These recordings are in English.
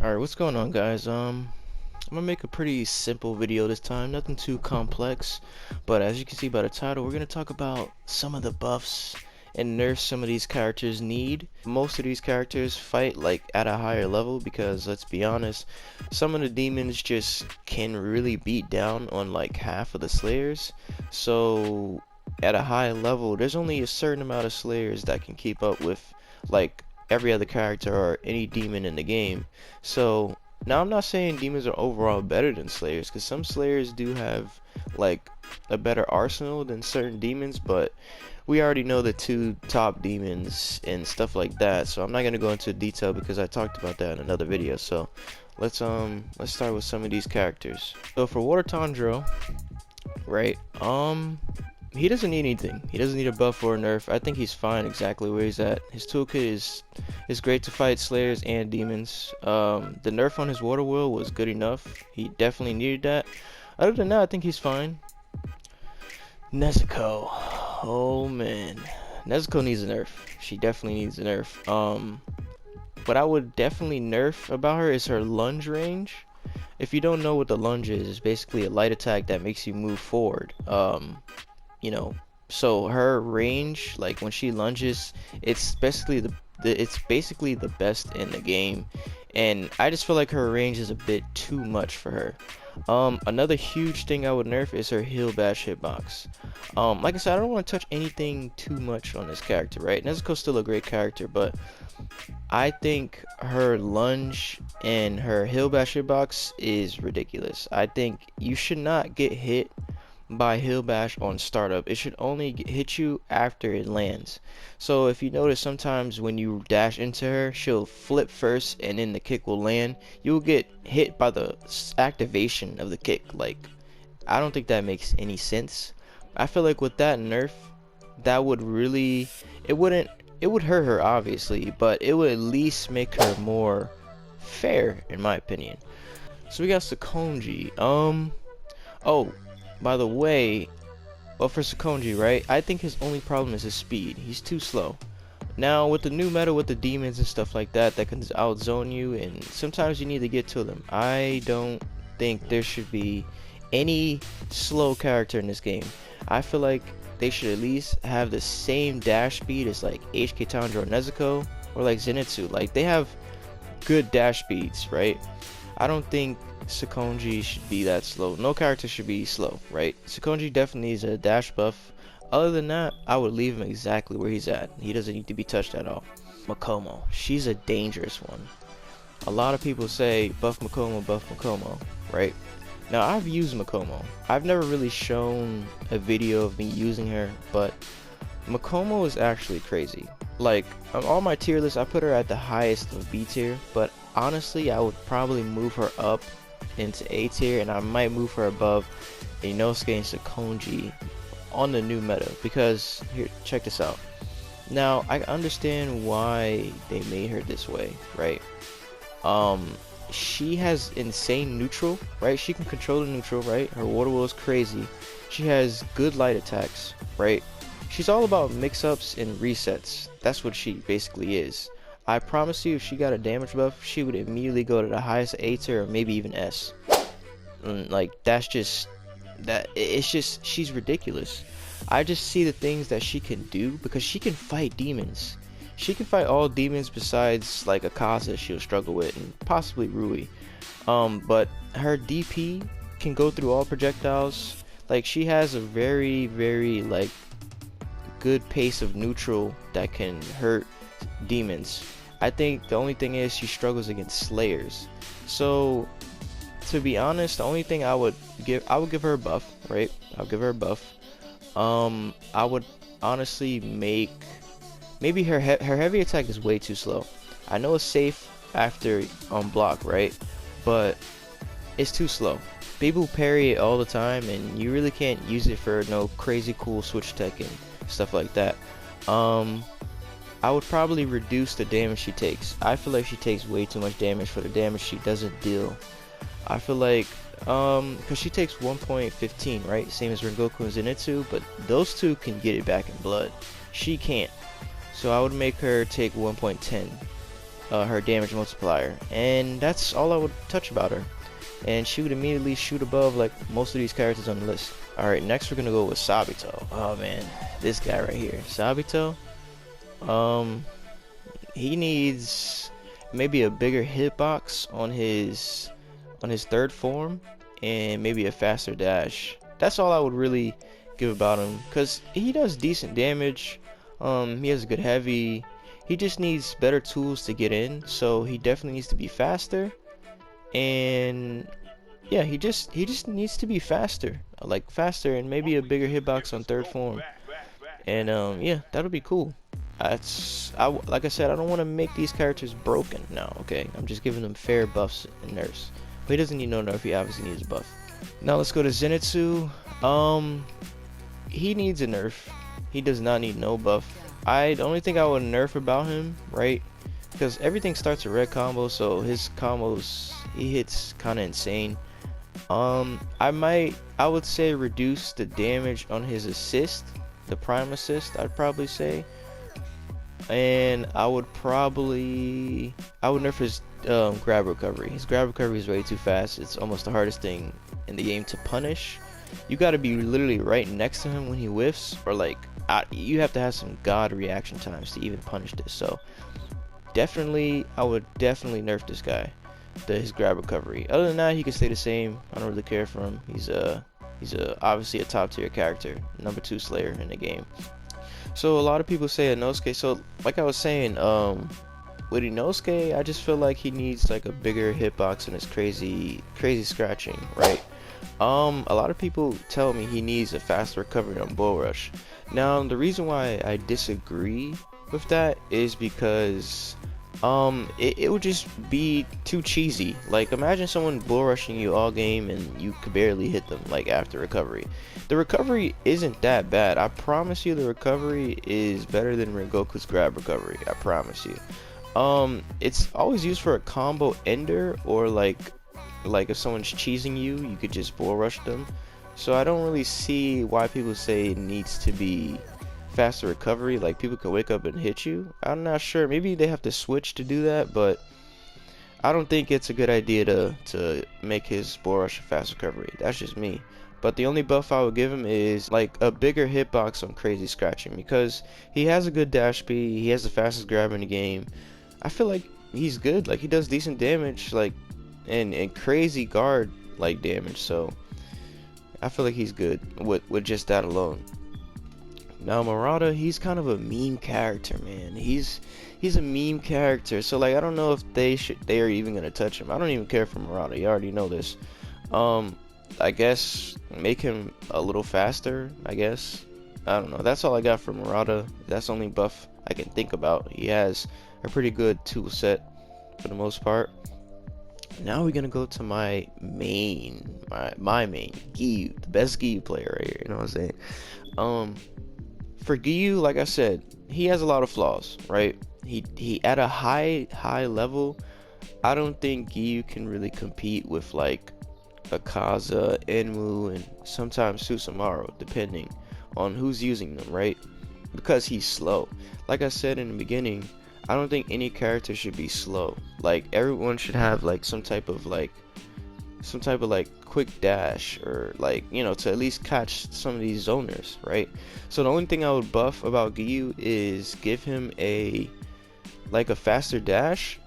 Alright, what's going on, guys? I'm gonna make a pretty simple video this time, nothing too complex, but as you can see by the title, we're gonna talk about some of the buffs and nerfs some of these characters need. Most of these characters fight like at a higher level because, let's be honest, some of the demons just can really beat down on like half of the slayers. So at a high level, there's only a certain amount of slayers that can keep up with like every other character or any demon in the game. So now I'm not saying demons are overall better than slayers, because some slayers do have like a better arsenal than certain demons, but we already know the two top demons and stuff like that, so I'm not gonna go into detail because I talked about that in another video. So let's start with some of these characters. So for Water Tandro, right, he doesn't need anything. He doesn't need a buff or a nerf. I think he's fine exactly where he's at. His toolkit is great to fight slayers and demons. The nerf on his water wheel was good enough. He definitely needed that. Other than that, I think he's fine. Nezuko. Oh man. Nezuko needs a nerf. She definitely needs a nerf. What I would definitely nerf about her is her lunge range. If you don't know what the lunge is, it's basically a light attack that makes you move forward. You know, so her range, like when she lunges, it's basically the best in the game, and I just feel like her range is a bit too much for her. Another huge thing I would nerf is her heal bash hitbox. Like I said, I don't want to touch anything too much on this character, right? Nezuko's still a great character, but I think her lunge and her heal bash hitbox is ridiculous. I think you should not get hit by heal bash on startup. It should only hit you after it lands. So if you notice, sometimes when you dash into her, she'll flip first and then the kick will land. You'll get hit by the activation of the kick. Like, I don't think that makes any sense. I feel like with that nerf, that would really, it would hurt her obviously, but it would at least make her more fair in my opinion. So we got Sakonji. Oh, by the way, well, for Sakonji, right, I think his only problem is his speed. He's too slow. Now, with the new meta with the demons and stuff like that can outzone you, and sometimes you need to get to them. I don't think there should be any slow character in this game. I feel like they should at least have the same dash speed as like HK Tandro or Nezuko, or like Zenitsu. Like, they have good dash speeds, right? I don't think Sakonji should be that slow. No character should be slow, right? Sakonji definitely needs a dash buff. Other than that, I would leave him exactly where he's at. He doesn't need to be touched at all. Makomo, she's a dangerous one. A lot of people say buff Makomo, right? Now, I've used Makomo. I've never really shown a video of me using her, but Makomo is actually crazy. Like, on all my tier lists, I put her at the highest of B tier, but honestly, I would probably move her up into A tier, and I might move her above Inosuke and Sakonji on the new meta. Because here, check this out. Now, I understand why they made her this way, right? She has insane neutral, right? She can control the neutral, right? Her water wheel is crazy. She has good light attacks, right? She's all about mix-ups and resets. That's what she basically is. I promise you, if she got a damage buff, she would immediately go to the highest A tier or maybe even S. And like, that's just, it's just, she's ridiculous. I just see the things that she can do because she can fight demons. She can fight all demons besides like Akaza she'll struggle with, and possibly Rui. But her DP can go through all projectiles. Like, she has a very, very like good pace of neutral that can hurt demons. I think the only thing is she struggles against slayers. So to be honest, the only thing I would give her a buff, right? I'll give her a buff. I would honestly make maybe her heavy attack is way too slow. I know it's safe after on block, right? But it's too slow. People parry it all the time, and you really can't use it for no crazy cool switch tech and stuff like that. I would probably reduce the damage she takes. I feel like she takes way too much damage for the damage she doesn't deal. I feel like, because she takes 1.15, right? Same as Rengoku and Zenitsu, but those two can get it back in blood. She can't. So I would make her take 1.10. her damage multiplier, and that's all I would touch about her. And she would immediately shoot above like most of these characters on the list. Alright, next we're gonna go with Sabito. Oh man, this guy right here. Sabito, he needs maybe a bigger hitbox on his third form, and maybe a faster dash. That's all I would really give about him, because he does decent damage. He has a good heavy. He just needs better tools to get in, so he definitely needs to be faster. And yeah, he just needs to be faster, like faster, and maybe a bigger hitbox on third form. And yeah, that'll be cool. Like I said, I don't want to make these characters broken now. Okay, I'm just giving them fair buffs and nerfs. But he doesn't need no nerf. He obviously needs a buff. Now let's go to Zenitsu. He needs a nerf. He does not need no buff. The only thing I would nerf about him, right? Because everything starts with red combo, so his combos, he hits kind of insane. I would say reduce the damage on his assist, the prime assist, I'd probably say. And I would nerf his grab recovery. His grab recovery is way too fast. It's almost the hardest thing in the game to punish. You got to be literally right next to him when he whiffs, or like you have to have some god reaction times to even punish this. So I would definitely nerf this guy, his grab recovery. Other than that, he can stay the same. I don't really care for him. He's obviously a top tier character, number 2 Slayer in the game. So a lot of people say Inosuke. So like I was saying, with Inosuke, I just feel like he needs like a bigger hitbox and his crazy scratching, right? A lot of people tell me he needs a fast recovery on Bull Rush. Now the reason why I disagree with that is because it would just be too cheesy. Like, imagine someone bull rushing you all game and you could barely hit them like after recovery. The recovery isn't that bad. I promise you, the recovery is better than Rengoku's grab recovery. I promise you. It's always used for a combo ender, or like if someone's cheesing you, you could just bull rush them. So I don't really see why people say it needs to be faster recovery. Like, people can wake up and hit you. I'm not sure, maybe they have to switch to do that, but I don't think it's a good idea to make his bull rush a fast recovery. That's just me. But the only buff I would give him is like a bigger hitbox on crazy scratching, because he has a good dash speed, he has the fastest grab in the game. I feel like he's good. Like, he does decent damage, like, and crazy guard like damage. So I feel like he's good with just that alone. Now Murata, he's kind of a meme character, man. He's a meme character. So like, I don't know if they are even gonna touch him. I don't even care for Murata. You already know this. I guess make him a little faster. I guess. I don't know. That's all I got for Murata. That's the only buff I can think about. He has a pretty good tool set for the most part. Now we're gonna go to my main, Giyu, the best Giyu player right here. You know what I'm saying? For Giyu, like I said, he has a lot of flaws, right? He at a high level, I don't think Giyu can really compete with like Akaza, Enmu, and sometimes Susumaru, depending on who's using them, right? Because he's slow. Like I said in the beginning, I don't think any character should be slow. Like, everyone should have like some type of quick dash, or like, you know, to at least catch some of these zoners, right? So the only thing I would buff about Giyu is give him a faster dash.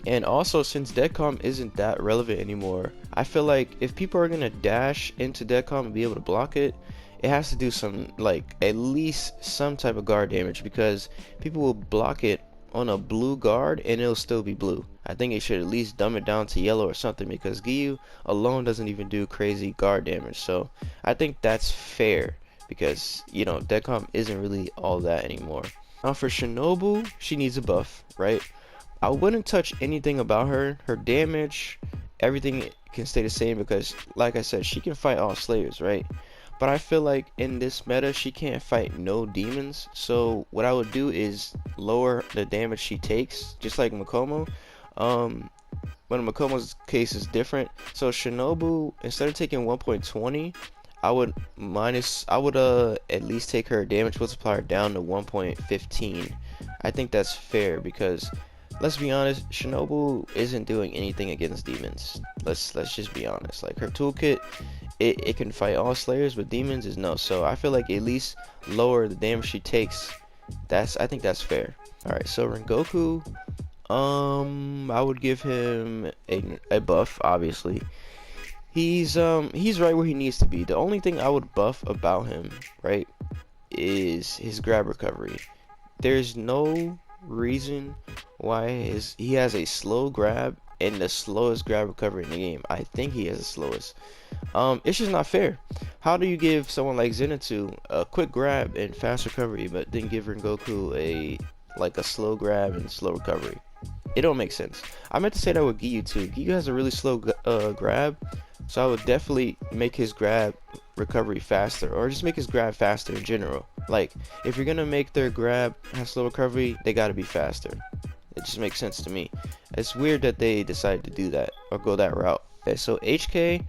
And also, since deadcom isn't that relevant anymore, I feel like if people are gonna dash into deadcom and be able to block it, it has to do some, like, at least some type of guard damage, because people will block it on a blue guard and it'll still be blue. I think it should at least dumb it down to yellow or something, because Giyu alone doesn't even do crazy guard damage. So I think that's fair, because, you know, deadcom isn't really all that anymore. Now for Shinobu, she needs a buff, right? I wouldn't touch anything about her. Her damage, everything can stay the same, because like I said, she can fight all Slayers, right? But I feel like in this meta, she can't fight no demons. So what I would do is lower the damage she takes, just like Makomo. But Makomo's case is different. So Shinobu, instead of taking 1.20, I would at least take her damage multiplier down to 1.15. I think that's fair, because let's be honest, Shinobu isn't doing anything against demons. Let's just be honest. Like her toolkit, it can fight all slayers, but demons is no. So I feel like at least lower the damage she takes. I think that's fair. All right, so Rengoku, I would give him a buff. Obviously, he's right where he needs to be. The only thing I would buff about him, right, is his grab recovery. There's no reason why he has a slow grab and the slowest grab recovery in the game. I think he has the slowest. It's just not fair. How do you give someone like Zenitsu a quick grab and fast recovery, but then give Rengoku a slow grab and slow recovery? It don't make sense. I meant to say that with Giyu too. Giyu has a really slow grab, so I would definitely make his grab recovery faster, or just make his grab faster in general. Like, if you're gonna make their grab have slow recovery, they gotta be faster. It just makes sense to me. It's weird that they decided to do that or go that route. Okay, so HK,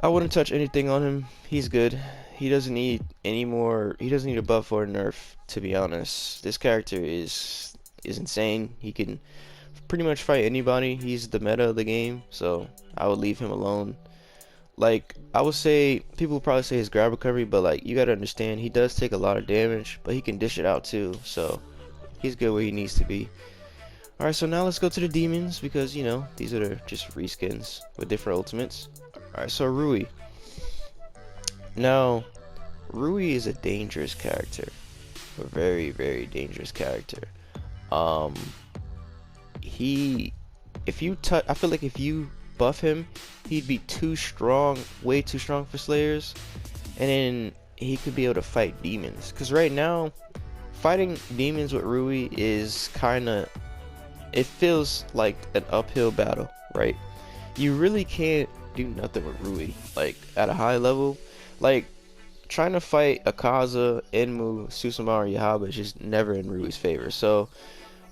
I wouldn't touch anything on him. He's good. He doesn't need any more. He doesn't need a buff or a nerf, to be honest. This character is insane. He can pretty much fight anybody. He's the meta of the game, so I would leave him alone. Like, I would say, people would probably say his grab recovery, but like, you gotta understand, he does take a lot of damage, but he can dish it out too, so he's good where he needs to be. Alright, so now let's go to the demons, because, you know, these are just reskins with different ultimates. Alright, so Rui. Now, Rui is a dangerous character. A very, very dangerous character. I feel like if you buff him, he'd be too strong, way too strong for slayers, and then he could be able to fight demons. Because right now, fighting demons with Rui is it feels like an uphill battle, right? You really can't do nothing with Rui, like, at a high level. Like, trying to fight Akaza, Enmu, Susumaru, Yahaba is just never in Rui's favor. So,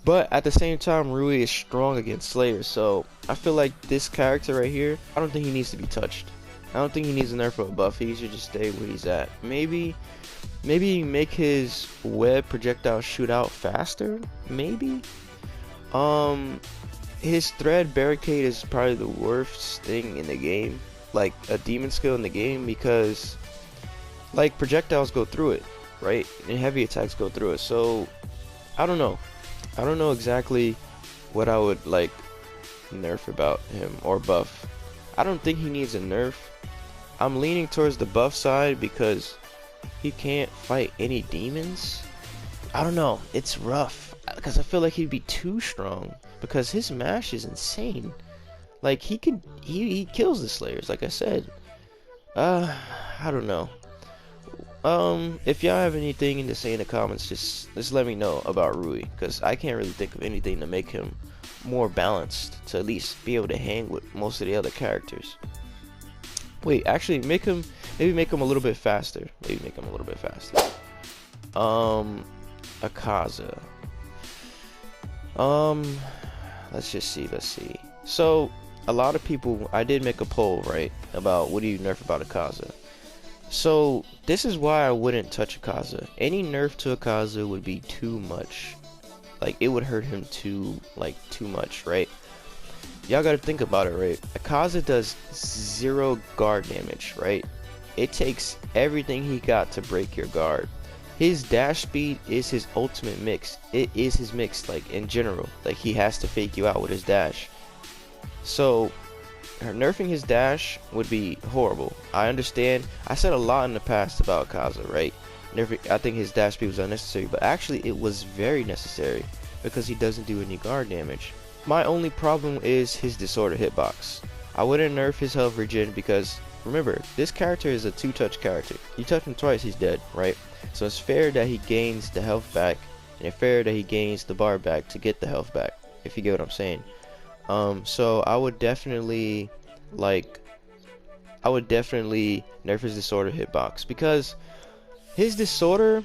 but at the same time, Rui is strong against slayers, so I feel like this character right here, I don't think he needs to be touched. I don't think he needs a nerf or a buff. He should just stay where he's at. Maybe make his web projectile shoot out faster. Maybe. His thread barricade is probably the worst thing in the game, like a demon skill in the game, because like projectiles go through it, right? And heavy attacks go through it. So I don't know exactly what I would like nerf about him or buff. I don't think he needs a nerf. I'm leaning towards the buff side because he can't fight any demons. I don't know, it's rough because I feel like he'd be too strong, because his mash is insane. Like, he kills the slayers, like I said. I don't know. If y'all have anything to say in the comments, just let me know about Rui, because I can't really think of anything to make him more balanced, to at least be able to hang with most of the other characters. Wait, actually, maybe make him a little bit faster. Akaza. Let's see. So, a lot of people, I did make a poll, right, about what do you nerf about Akaza. So, this is why I wouldn't touch Akaza. Any nerf to Akaza would be too much. Like, it would hurt him too much, right? Y'all gotta think about it, right? Akaza does 0 guard damage, right? It takes everything he got to break your guard. His dash speed is his ultimate mix. It is his mix, like, in general. Like, he has to fake you out with his dash. So, nerfing his dash would be horrible. I understand. I said a lot in the past about Akaza, right? I think his dash speed was unnecessary, but actually it was very necessary because he doesn't do any guard damage. My only problem is his disorder hitbox. I wouldn't nerf his health regen because, remember, this character is a 2-touch character. You touch him twice, he's dead, right? So it's fair that he gains the health back, and it's fair that he gains the bar back to get the health back, if you get what I'm saying. So I would definitely nerf his disorder hitbox, because his disorder,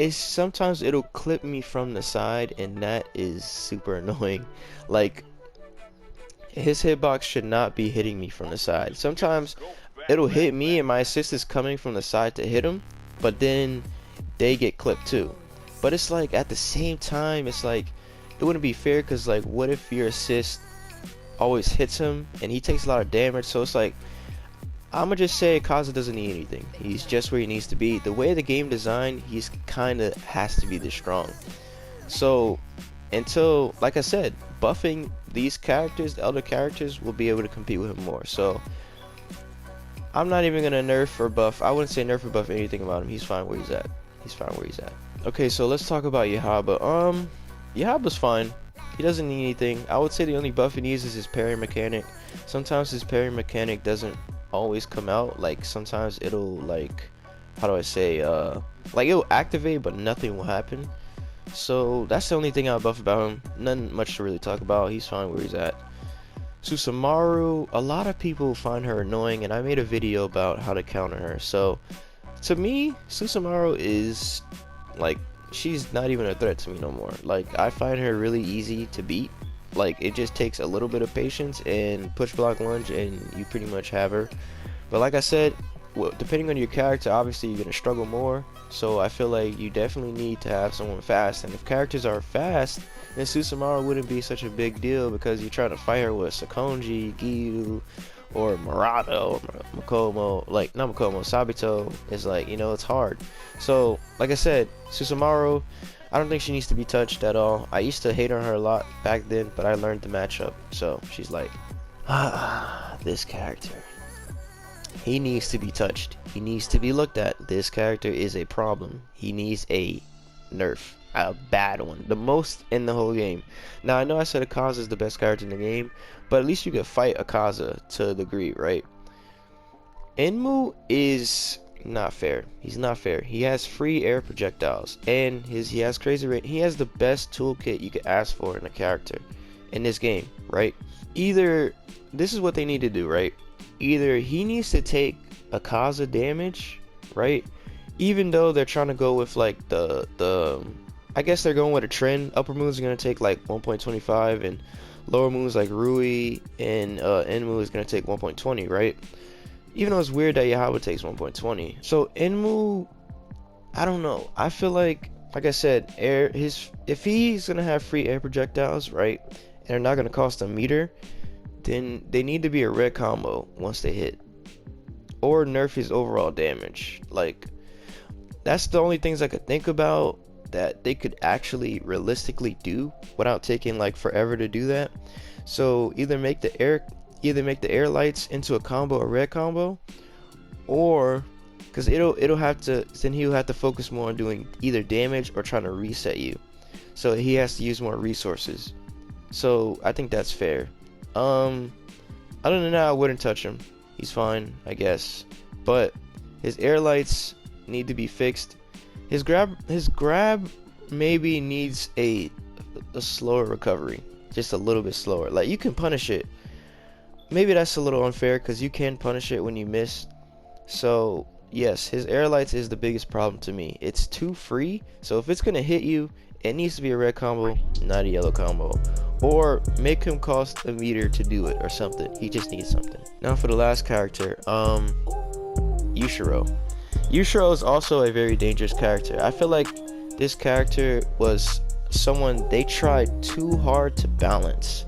sometimes it'll clip me from the side, and that is super annoying. Like, his hitbox should not be hitting me from the side. Sometimes it'll hit me and my assist is coming from the side to hit him, but then they get clipped too. But it's like, at the same time, it's like, it wouldn't be fair, because like, what if your assist always hits him and he takes a lot of damage? So it's like, I'ma just say Kaza doesn't need anything. He's just where he needs to be. The way the game designed, he's kinda has to be this strong. So until, like I said, buffing these characters, the other characters will be able to compete with him more. So I'm not even gonna nerf or buff. I wouldn't say nerf or buff anything about him. He's fine where he's at. He's fine where he's at. Okay, so let's talk about Yahaba. Yahaba's fine. He doesn't need anything. I would say the only buff he needs is his parry mechanic. Sometimes his parry mechanic doesn't always come out. Like sometimes it'll, like, how do I say, like it'll activate but nothing will happen. So that's the only thing I'll buff about him. Nothing much to really talk about. He's fine where he's at. Susumaru, a lot of people find her annoying, and I made a video about how to counter her. So to me, Susumaru is like, she's not even a threat to me no more. Like, I find her really easy to beat. Like, it just takes a little bit of patience and push block lunge and you pretty much have her. But like I said, well, depending on your character, obviously you're gonna struggle more. So I feel like you definitely need to have someone fast, and if characters are fast, then Susumaru wouldn't be such a big deal, because you're trying to fight her with Sakonji, Giyu, or Murata, or Makomo. Like, not Makomo, Sabito. Is like, you know, it's hard. So like I said, Susumaru, I don't think she needs to be touched at all. I used to hate on her a lot back then, but I learned the matchup. So she's like, this character, he needs to be touched. He needs to be looked at. This character is a problem. He needs a nerf. A bad one. The most in the whole game. Now, I know I said Akaza is the best character in the game, but at least you can fight Akaza to a degree, right? Enmu is not fair. He's not fair. He has free air projectiles, and he has crazy rate. He has the best toolkit you could ask for in a character in this game, right? Either, this is what they need to do, right? Either he needs to take Akaza damage, right? Even though they're trying to go with like the I guess they're going with a trend. Upper moons are going to take like 1.25, and lower moons like Rui and Enmu is going to take 1.20, right? Even though it's weird that Yahaba takes 1.20. So Enmu, I don't know. I feel like I said, if he's going to have free air projectiles, right, and they're not going to cost a meter, then they need to be a red combo once they hit, or nerf his overall damage. Like, that's the only things I could think about that they could actually realistically do without taking like forever to do that. So either make the air lights into a combo, a red combo, or because it'll have to, then he'll have to focus more on doing either damage or trying to reset you. So he has to use more resources. So I think that's fair. Other than that, I wouldn't touch him. He's fine, I guess. But his air lights need to be fixed. His grab maybe needs a slower recovery, just a little bit slower. Like, you can punish it. Maybe that's a little unfair, because you can punish it when you miss. So yes, his air lights is the biggest problem to me. It's too free. So if it's gonna hit you, it needs to be a red combo, not a yellow combo. Or make him cost a meter to do it or something. He just needs something. Now for the last character, Yushiro. Yushiro is also a very dangerous character. I feel like this character was someone they tried too hard to balance,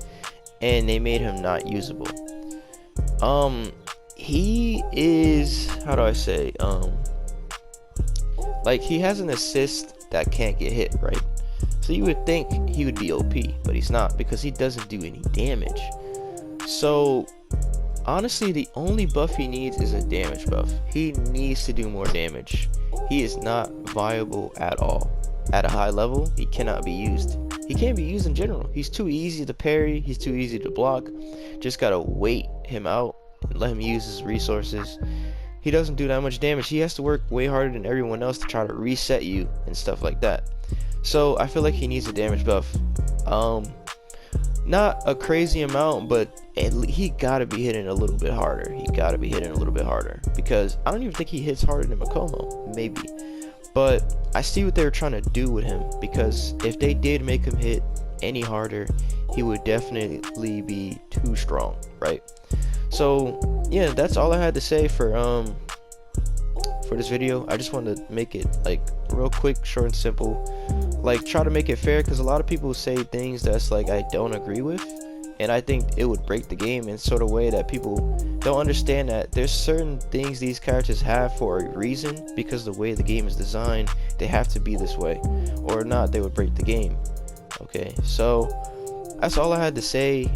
and they made him not usable. He is, how do I say, like, he has an assist that can't get hit, right? So you would think he would be OP, but he's not, because he doesn't do any damage. So honestly, the only buff he needs is a damage buff. He needs to do more damage. He is not viable at all. At a high level, he cannot be used. He can't be used in general. He's too easy to parry. He's too easy to block. Just gotta wait him out and let him use his resources. He doesn't do that much damage. He has to work way harder than everyone else to try to reset you and stuff like that. So I feel like he needs a damage buff. Not a crazy amount, but he gotta be hitting a little bit harder. He gotta be hitting a little bit harder, because I don't even think he hits harder than Makomo. Maybe. But I see what they were trying to do with him, because if they did make him hit any harder, he would definitely be too strong, right? So yeah, that's all I had to say for this video. I just wanted to make it like real quick, short and simple. like try to make it fair, because a lot of people say things that's like I don't agree with, and I think it would break the game in sort of way that people don't understand that there's certain things these characters have for a reason, because the way the game is designed, they have to be this way, or not they would break the game. Okay, so that's all I had to say.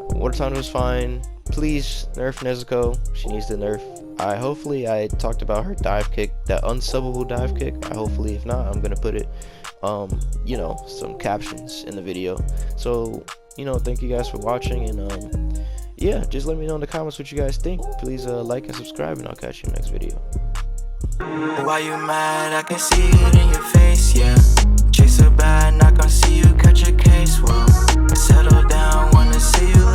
Water Time was fine. Please nerf Nezuko. She needs to nerf. Hopefully I talked about her dive kick, that unsubbable dive kick. Hopefully, if not, I'm gonna put it you know, some captions in the video. So, you know, thank you guys for watching, and yeah, just let me know in the comments what you guys think. Please like and subscribe, and I'll catch you in the next video. Why you mad? I can see it in your face, yeah. Chase a bad, not gonna see you catch a case, well, settle down, wanna see you